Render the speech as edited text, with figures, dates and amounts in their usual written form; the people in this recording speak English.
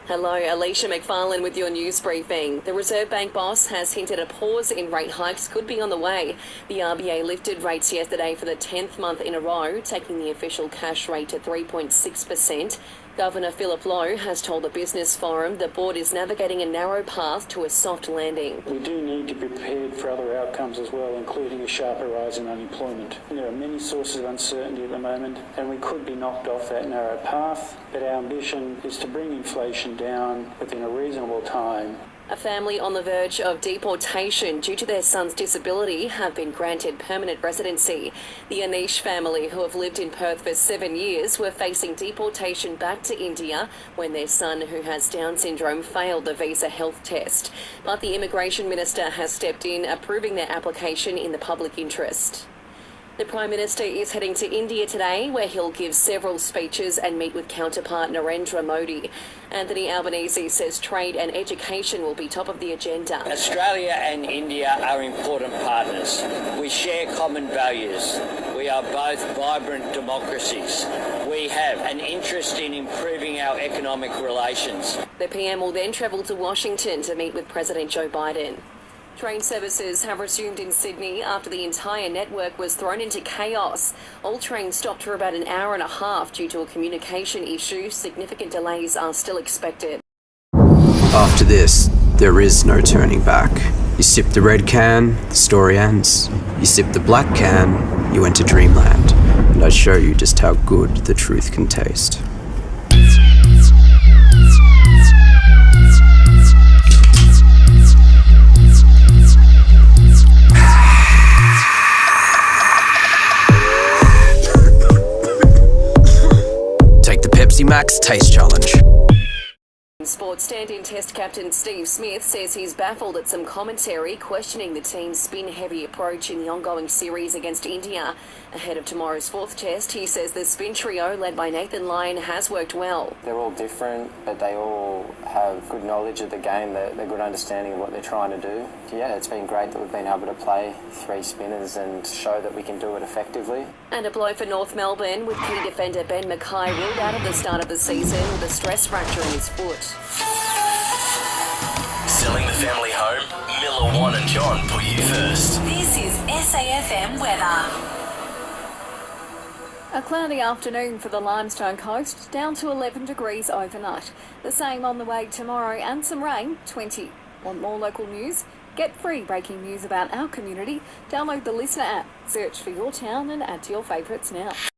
Hello, Alicia McFarland with your news briefing. The Reserve Bank boss has hinted a pause in rate hikes could be on the way. The RBA lifted rates yesterday for the 10th month in a row, taking the official cash rate to 3.6%. Governor Philip Lowe has told the Business Forum the board is navigating a narrow path to a soft landing. We do need to be prepared for other outcomes as well, including a sharper rise in unemployment. There are many sources of uncertainty at the moment, and we could be knocked off that narrow path, but our ambition is to bring inflation down within a reasonable time. A family on the verge of deportation due to their son's disability have been granted permanent residency. The Anish family, who have lived in Perth for 7 years, were facing deportation back to India when their son, who has Down syndrome, failed the visa health test. But the Immigration Minister has stepped in, approving their application in the public interest. The Prime Minister is heading to India today, where he'll give several speeches and meet with counterpart Narendra Modi. Anthony Albanese says trade and education will be top of the agenda. Australia and India are important partners. We share common values. We are both vibrant democracies. We have an interest in improving our economic relations. The PM will then travel to Washington to meet with President Joe Biden. Train services have resumed in Sydney after the entire network was thrown into chaos. All trains stopped for about an hour and a half due to a communication issue. Significant delays are still expected. After this, there is no turning back. You sip the red can, the story ends. You sip the black can, you enter dreamland. And I show you just how good the truth can taste. Max Taste Challenge. Sports stand-in Test captain Steve Smith says he's baffled at some commentary questioning the team's spin-heavy approach in the ongoing series against India. Ahead of tomorrow's fourth test, he says the spin trio led by Nathan Lyon has worked well. They're all different, but they all have good knowledge of the game, they're good understanding of what they're trying to do. Yeah, it's been great that we've been able to play three spinners and show that we can do it effectively. And a blow for North Melbourne, with key defender Ben Mackay ruled out at the start of the season with a stress fracture in his foot. Selling the family home? Miller, Juan and John put you first. This is SAFM weather. A cloudy afternoon for the Limestone coast, down to 11 degrees overnight. The same on the way tomorrow, and some rain, 20. Want more local news? Get free breaking news about our community. Download the Listener app, search for your town and add to your favourites now.